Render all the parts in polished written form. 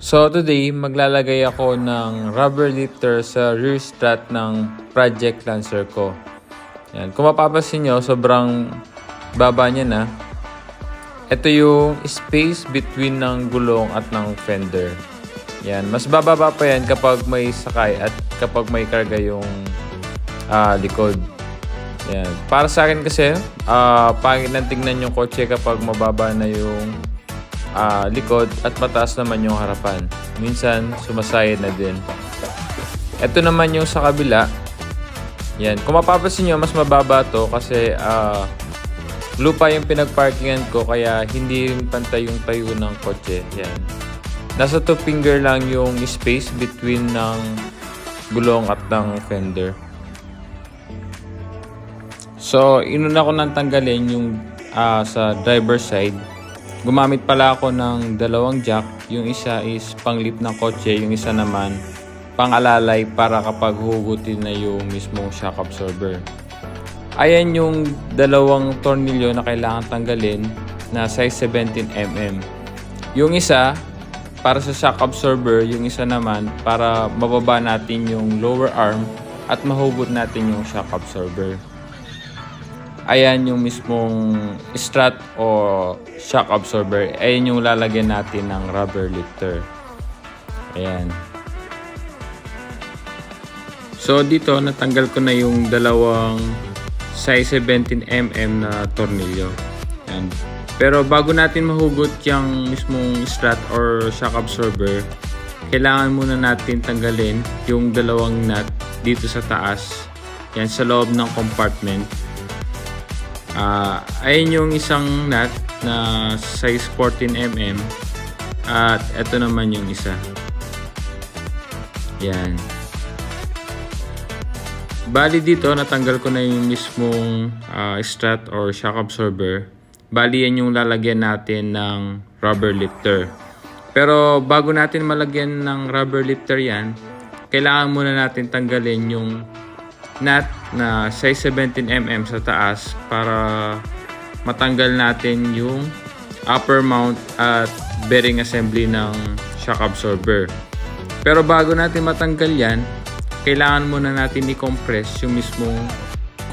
So today, maglalagay ako ng rubber lifter sa rear strut ng Project Lancer ko. Yan. Kung mapapansin nyo, sobrang baba niya na. Ito yung space between ng gulong at ng fender. Yan. Mas bababa pa yan kapag may sakay at kapag may karga yung likod. Yan. Para sa akin kasi, pangit na tingnan yung kotse kapag mababa na yung likod at mataas naman yung harapan. Minsan, sumasayad na din. Ito naman yung sa kabila. Yan. Kung mapapansin nyo, mas mababa to kasi lupa yung pinagparkingan ko kaya hindi rin pantay yung tayo ng kotse. Yan. Nasa 2 finger lang yung space between ng gulong at ng fender. So, inuna ko nang tanggalin yung sa driver side. Gumamit pala ako ng 2 jack. Yung isa is pang-lift ng kotse, yung isa naman pang-alalay para kapag hugutin na yung mismong shock absorber. Ayan yung 2 tornilyo na kailangan tanggalin na size 17mm. Yung isa para sa shock absorber, yung isa naman para mababa natin yung lower arm at mahugot natin yung shock absorber. Ayan yung mismong strut o shock absorber. Ayan yung lalagyan natin ng rubber lifter. Ayan. So dito natanggal ko na yung 2 size 17mm na tornilyo. Ayan. Pero bago natin mahugot yung mismong strut or shock absorber, kailangan muna natin tanggalin yung 2 nut dito sa taas. Yan sa loob ng compartment. Ayan yung isang nut na size 14mm at ito naman yung isa. Yan. Bali dito natanggal ko na yung mismong strut or shock absorber. Bali yan yung lalagyan natin ng rubber lifter. Pero bago natin malagyan ng rubber lifter yan, kailangan muna natin tanggalin yung nut na size 17mm sa taas para matanggal natin yung upper mount at bearing assembly ng shock absorber. Pero bago natin matanggal yan, kailangan muna natin i-compress yung mismong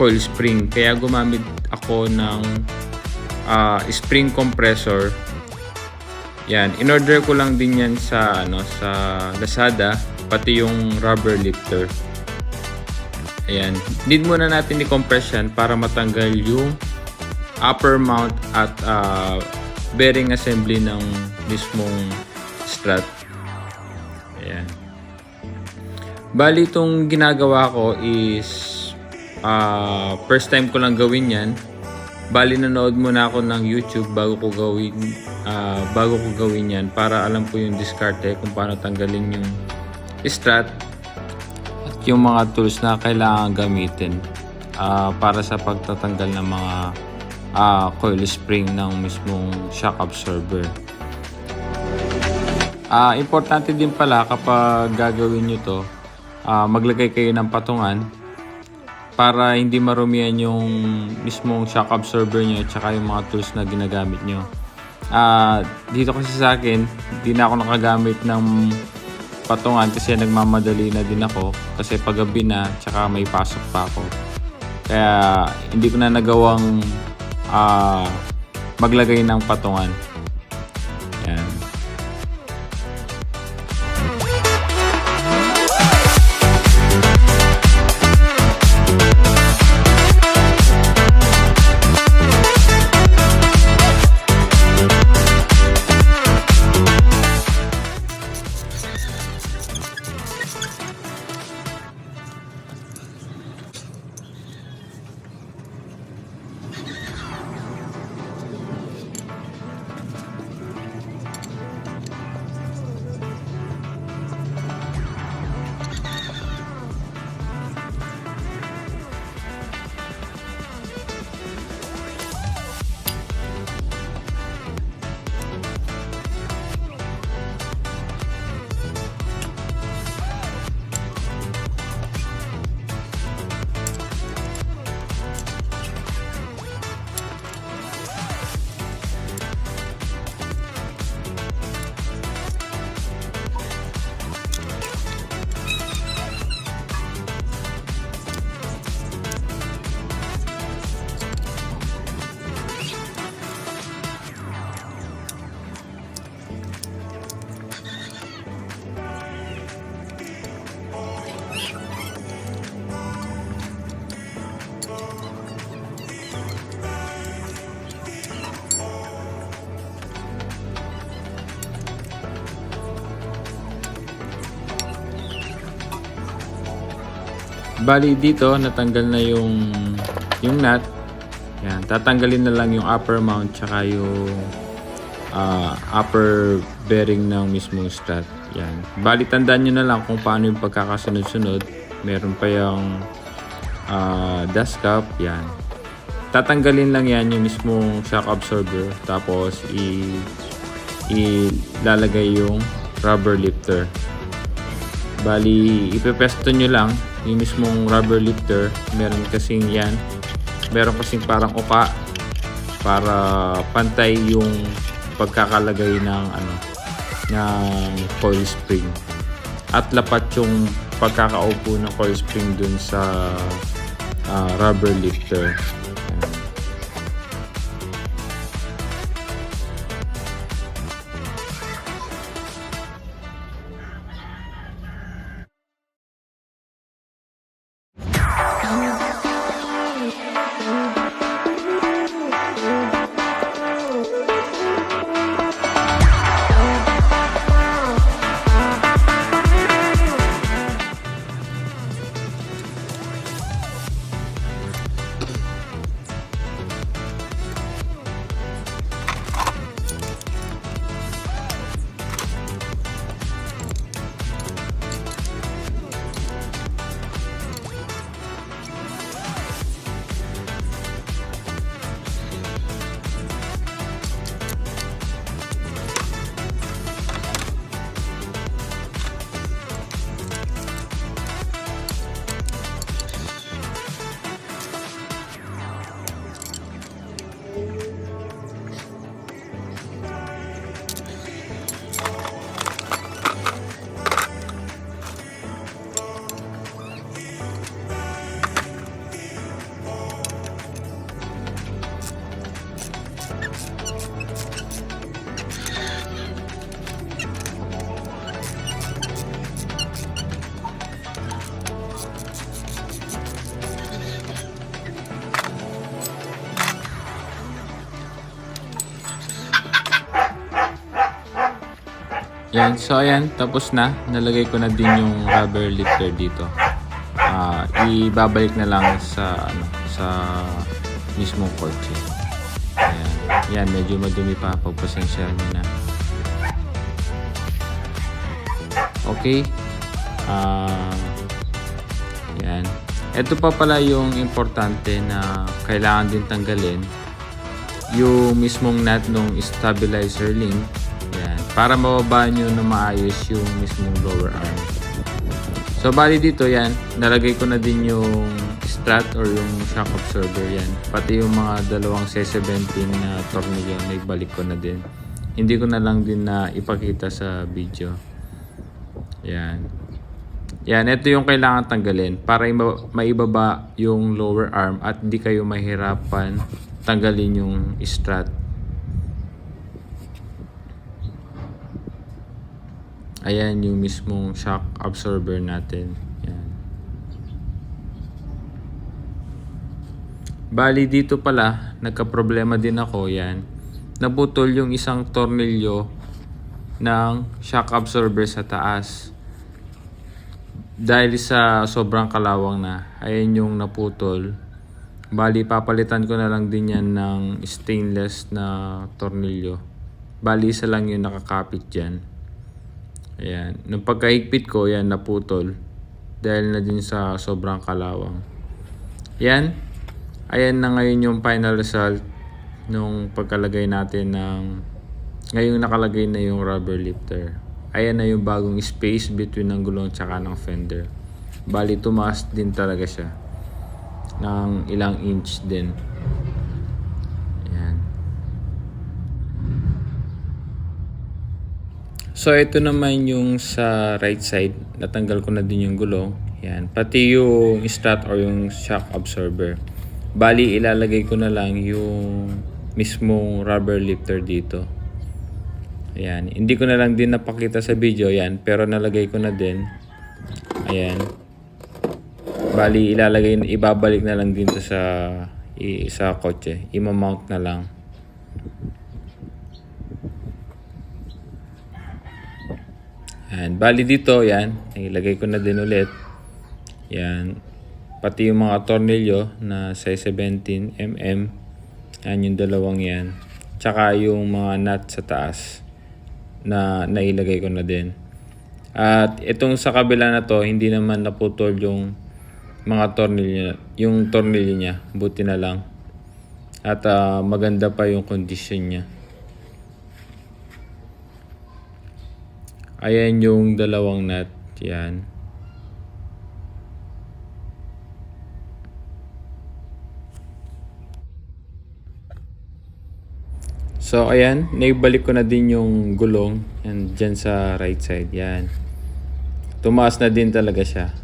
coil spring. Kaya gumamit ako ng spring compressor. Yan, in-order ko lang din yan sa sa Lazada, pati yung rubber lifter. Ayan, need muna natin i-compress yan para matanggal yung upper mount at bearing assembly ng mismong strut. Ayan. Bali itong ginagawa ko is first time ko lang gawin yan. Bali nanood muna ako ng YouTube bago ko gawin yan para alam ko yung diskarte kung paano tanggalin yung strut at yung mga tools na kailangan gamitin para sa pagtatanggal ng mga coil spring ng mismong shock absorber. Importante din pala kapag gagawin nyo to, maglagay kayo ng patungan para hindi marumihan yung mismong shock absorber nyo at saka yung mga tools na ginagamit nyo. Dito kasi sa akin, hindi na ako nakagamit ng patungan kasi nagmamadali na din ako kasi paggabi na tsaka may pasok pa ako. Kaya hindi ko na nagawang maglagay ng patungan. Yan. Bali dito natanggal na yung nut. Yan, tatanggalin na lang yung upper mount tsaka yung upper bearing ng mismong strut. Yan. Bali tandaan nyo na lang kung paano yung pagkakasunod-sunod. Meron pa yung dust cap. Yan. Tatanggalin lang yan yung mismong shock absorber. Tapos ilalagay yung rubber lifter. Bali ipepesto nyo lang yung mismong rubber lifter. Meron kasing parang uka para pantay yung pagkakalagay ng coil spring at lapat yung pagkakaupo ng coil spring dun sa rubber lifter. Yan, so ayan, tapos na. Nalagay ko na din yung rubber lifter dito. Ibabalik na lang sa mismong kotse. Ayan, yan, medyo madumi pa. Pagpasensya nyo na. Okay. Yan. Ito pa pala yung importante na kailangan din tanggalin. Yung mismong nut ng stabilizer link. Yan. Para mababa nyo na maayos yung mismong lower arm. So bali dito yan, nalagay ko na din yung strut or yung shock absorber yan. Pati yung mga dalawang C17 na tornilyo, naibalik ko na din. Hindi ko na lang din na ipakita sa video. Yan. Yan, ito yung kailangan tanggalin para maibaba yung lower arm at di kayo mahirapan tanggalin yung strut. Ayan yung mismong shock absorber natin. Yan. Bali dito pala, nagka-problema din ako. Yan. Naputol yung isang tornilyo ng shock absorber sa taas. Dahil sa sobrang kalawang na. Ayan yung naputol. Bali papalitan ko na lang din yan ng stainless na tornilyo. Bali isa lang yung nakakapit dyan. Ayan. Nung pagkahigpit ko, yan naputol. Dahil na din sa sobrang kalawang. Yan. Ayan na ngayon yung final result nung pagkalagay natin ng ngayong nakalagay na yung rubber lifter. Ayan na yung bagong space between ng gulong tsaka ng fender. Bali tumaas din talaga siya. Ng ilang inch din. So ito naman yung sa right side, natanggal ko na din yung gulong. Yan, pati yung strut or yung shock absorber. Bali ilalagay ko na lang yung mismong rubber lifter dito. Ayan, hindi ko na lang din napakita sa video yan, pero nalagay ko na din. Ayan. Bali ibabalik na lang dito sa kotse. I-mount na lang. And bali dito, yan, ilagay ko na din ulit. Yan. Pati yung mga tornilyo na size 17mm. Yan yung dalawang yan. Tsaka yung mga nut sa taas na nailagay ko na din. At itong sa kabila na to, hindi naman naputol yung mga tornilyo niya. Buti na lang. At maganda pa yung condition niya. Ayan yung dalawang nut. Yan. So ayan, naibalik ko na din yung gulong yan dyan sa right side. Yan. Tumaas na din talaga siya.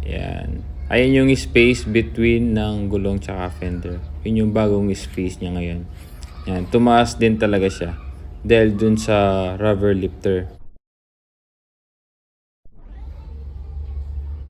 Yan. Ayan yung space between ng gulong tsaka fender. Yun yung bagong space niya ngayon. Yan. Tumaas din talaga siya. Dahil dun sa rubber lifter.